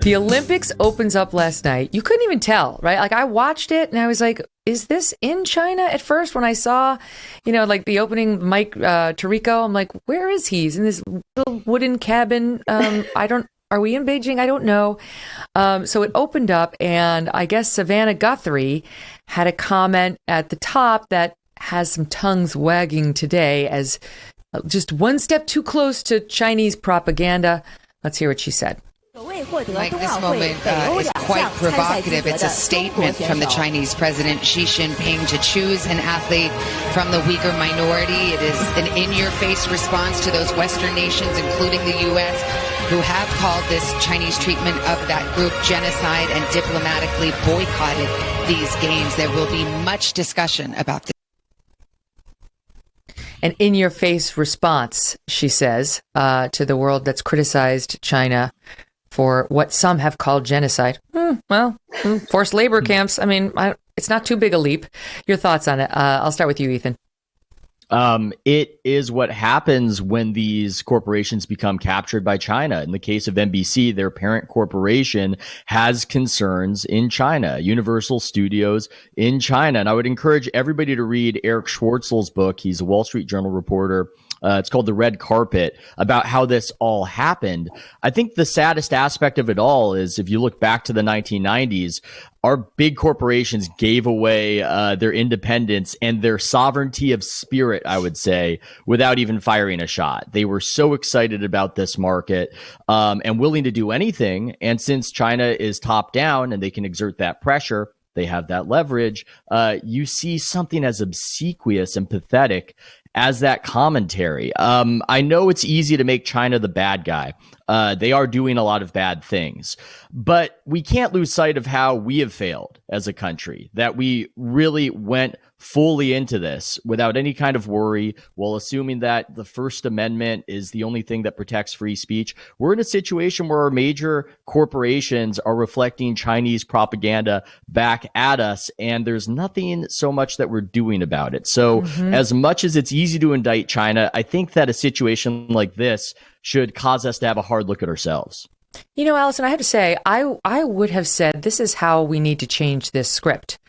The Olympics opens up last night. You couldn't even tell, right? Like, I watched it and I was like, is this in China at first? When I saw, like the opening Mike Tirico, I'm like, where is he? He's in this little wooden cabin. Are we in Beijing? I don't know. So it opened up, and I guess Savannah Guthrie had a comment at the top that has some tongues wagging today as just one step too close to Chinese propaganda. Let's hear what she said. Mike, this moment is quite provocative. It's a statement from the Chinese President Xi Jinping to choose an athlete from the Uyghur minority. It is an in-your-face response to those Western nations, including the U.S., who have called this Chinese treatment of that group genocide and diplomatically boycotted these games. There will be much discussion about this. An in-your-face response, she says, to the world that's criticized China for what some have called genocide. Forced labor camps. I mean, it's not too big a leap. Your thoughts on it? I'll start with you, Ethan. It is what happens when these corporations become captured by China. In the case of NBC, their parent corporation has concerns in China, Universal Studios in China. And I would encourage everybody to read Eric Schwartzel's book. He's a Wall Street Journal reporter. It's called The Red Carpet, about how this all happened. I think the saddest aspect of it all is if you look back to the 1990s, our big corporations gave away their independence and their sovereignty of spirit, I would say, without even firing a shot. They were so excited about this market and willing to do anything. And since China is top down and they can exert that pressure, they have that leverage, you see something as obsequious and pathetic as that commentary. I know it's easy to make China the bad guy. They are doing a lot of bad things, but we can't lose sight of how we have failed as a country, that we really went fully into this without any kind of worry, while assuming that the First Amendment is the only thing that protects free speech. We're in a situation where our major corporations are reflecting Chinese propaganda back at us, and there's nothing so much that we're doing about it. So as much as it's easy to indict China, I think that a situation like this should cause us to have a hard look at ourselves. Allison, I have to say, I would have said this is how we need to change this script.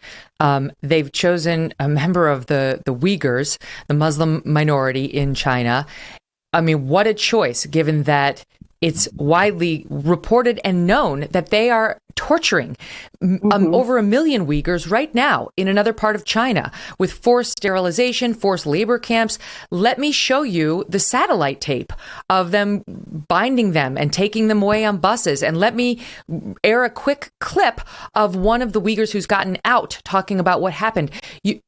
They've chosen a member of the Uyghurs, the Muslim minority in China. I mean, what a choice, given that it's widely reported and known that they are torturing over 1 million Uyghurs right now in another part of China with forced sterilization, forced labor camps. Let me show you the satellite tape of them binding them and taking them away on buses. And let me air a quick clip of one of the Uyghurs who's gotten out talking about what happened.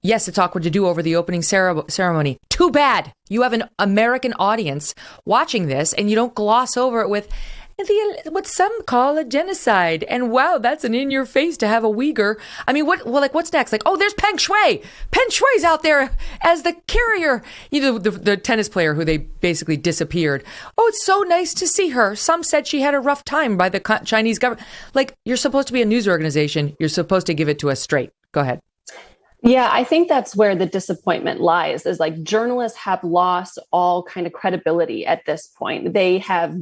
Yes, it's awkward to do over the opening ceremony. Too bad you have an American audience watching this and you don't gloss over it with what some call a genocide. And wow, that's an in-your-face to have a Uyghur. I mean, what's next? Like, oh, there's Peng Shui. Peng Shui's out there as the carrier. The tennis player who they basically disappeared. Oh, it's so nice to see her. Some said she had a rough time by the Chinese government. Like, you're supposed to be a news organization. You're supposed to give it to us straight. Go ahead. Yeah, I think that's where the disappointment lies, is like journalists have lost all kind of credibility at this point. They have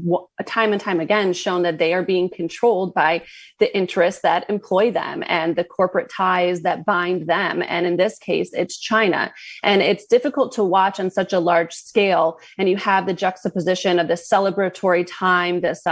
time and time again shown that they are being controlled by the interests that employ them and the corporate ties that bind them. And in this case, it's China. And it's difficult to watch on such a large scale. And you have the juxtaposition of this celebratory time, this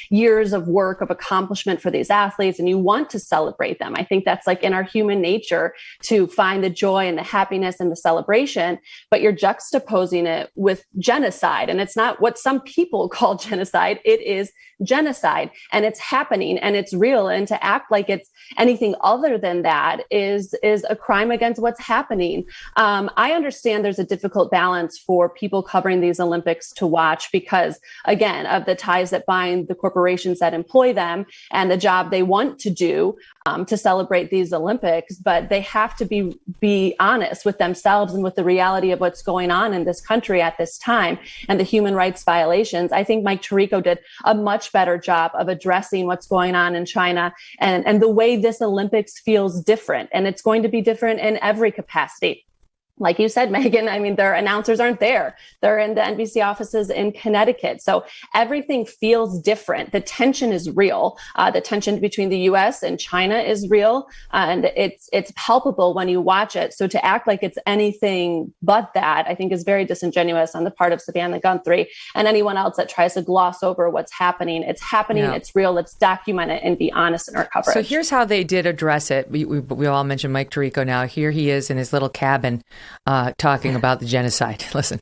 years of work, of accomplishment for these athletes, and you want to celebrate them. I think that's like in our human nature to find the joy and the happiness and the celebration, but you're juxtaposing it with genocide. And it's not what some people call genocide. It is genocide, and it's happening and it's real. And to act like it's anything other than that is a crime against what's happening. I understand there's a difficult balance for people covering these Olympics to watch because, again, of the ties that bind the corporations that employ them and the job they want to do to celebrate these Olympics. But they have to be honest with themselves and with the reality of what's going on in this country at this time and the human rights violations. I think Mike Tirico did a much better job of addressing what's going on in China and the way this Olympics feels different. And it's going to be different in every capacity. like you said, Megan, I mean, their announcers aren't there. They're in the NBC offices in Connecticut. So everything feels different. The tension is real. The tension between the U.S. and China is real. And it's palpable when you watch it. So to act like it's anything but that, I think is very disingenuous on the part of Savannah Guthrie and anyone else that tries to gloss over what's happening. It's happening. Yeah. It's real. Let's document it and be honest in our coverage. So here's how they did address it. We all mentioned Mike Tirico now. Here he is in his little cabin talking about the genocide. Listen.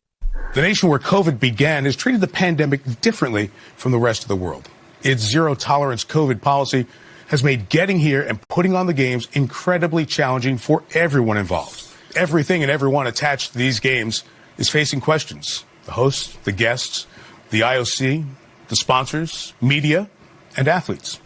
The nation where COVID began has treated the pandemic differently from the rest of the world. Its zero-tolerance COVID policy has made getting here and putting on the games incredibly challenging for everyone involved. Everything and everyone attached to these games is facing questions. The hosts, the guests, the IOC, the sponsors, media, and athletes.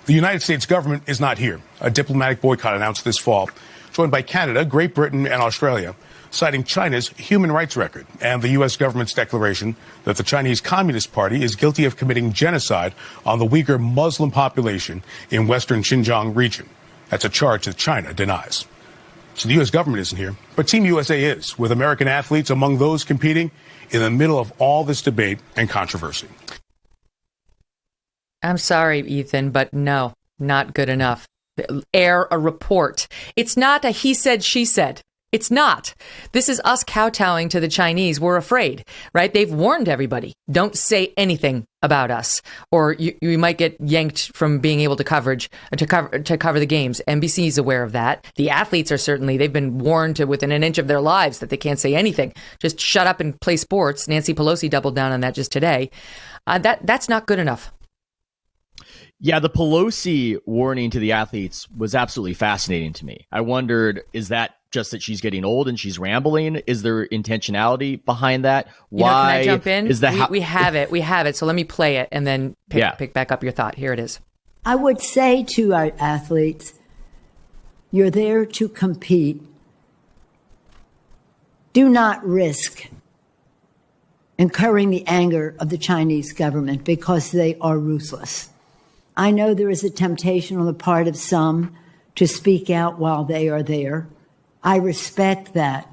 The United States government is not here. A diplomatic boycott announced this fall, joined by Canada, Great Britain, and Australia, citing China's human rights record and the U.S. government's declaration that the Chinese Communist Party is guilty of committing genocide on the Uyghur Muslim population in western Xinjiang region. That's a charge that China denies. So the U.S. government isn't here, but Team USA is, with American athletes among those competing in the middle of all this debate and controversy. I'm sorry, Ethan, but no, not good enough. Air a report. It's not a he said, she said. It's not. This is us kowtowing to the Chinese. We're afraid, right? They've warned everybody. Don't say anything about us, or you might get yanked from being able to cover the games. NBC is aware of that. The athletes are certainly. They've been warned to within an inch of their lives that they can't say anything. Just shut up and play sports. Nancy Pelosi doubled down on that just today. That's not good enough. Yeah, the Pelosi warning to the athletes was absolutely fascinating to me. I wondered, is that just that she's getting old and she's rambling? Is there intentionality behind that? Why? Can I jump in? We have it. So let me play it and then pick back up your thought. Here it is. I would say to our athletes, you're there to compete. Do not risk incurring the anger of the Chinese government because they are ruthless. I know there is a temptation on the part of some to speak out while they are there. I respect that,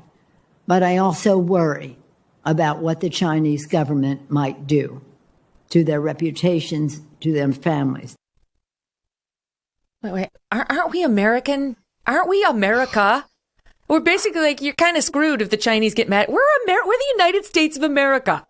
but I also worry about what the Chinese government might do to their reputations, to their families. Wait, aren't we American? Aren't we America? We're basically like, you're kind of screwed if the Chinese get mad. We're the United States of America.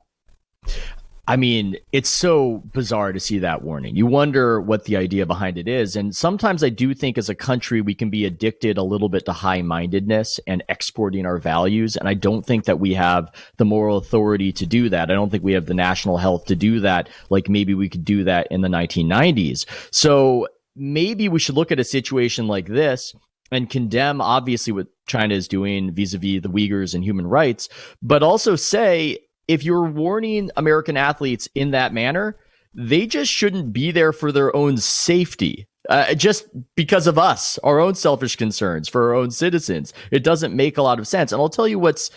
I mean, it's so bizarre to see that warning. You wonder what the idea behind it is. And sometimes I do think as a country, we can be addicted a little bit to high-mindedness and exporting our values. And I don't think that we have the moral authority to do that. I don't think we have the national health to do that, like maybe we could do that in the 1990s. So maybe we should look at a situation like this and condemn, obviously, what China is doing vis-a-vis the Uyghurs and human rights, but also say, if you're warning American athletes in that manner, they just shouldn't be there for their own safety, just because of us, our own selfish concerns for our own citizens. It doesn't make a lot of sense. And I'll tell you what's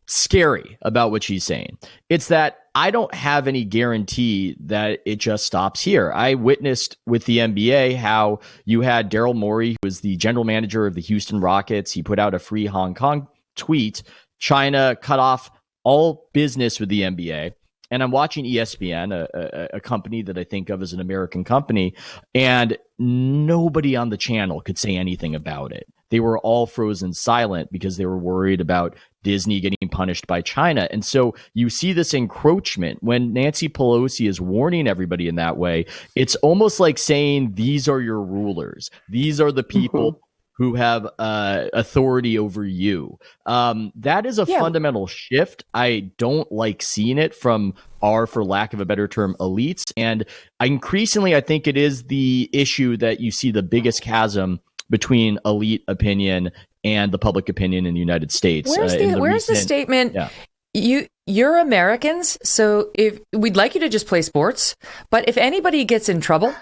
scary about what she's saying. It's that I don't have any guarantee that it just stops here. I witnessed with the NBA how you had Daryl Morey, who was the general manager of the Houston Rockets. He put out a free Hong Kong tweet. China cut off all business with the NBA. And I'm watching ESPN, a company that I think of as an American company, and nobody on the channel could say anything about it. They were all frozen silent because they were worried about Disney getting punished by China. And so you see this encroachment when Nancy Pelosi is warning everybody in that way. It's almost like saying, these are your rulers. These are the people who have authority over you. That is a fundamental shift. I don't like seeing it from our, for lack of a better term, elites. And increasingly, I think it is the issue that you see the biggest chasm between elite opinion and the public opinion in the United States. Where's the statement? Yeah. You're Americans, so if we'd like you to just play sports, but if anybody gets in trouble,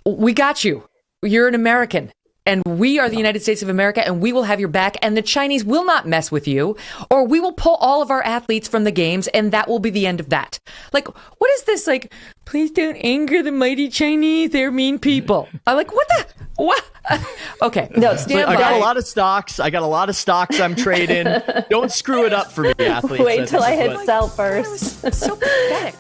we got you. You're an American. And we are the United States of America, and we will have your back, and the Chinese will not mess with you, or we will pull all of our athletes from the games, and that will be the end of that. Like, what is this? Like, please don't anger the mighty Chinese. They're mean people. I'm like, what? Okay. No, stand by. I got a lot of stocks. I'm trading. Don't screw it up for me, athletes. Wait till I hit sell first. So pathetic.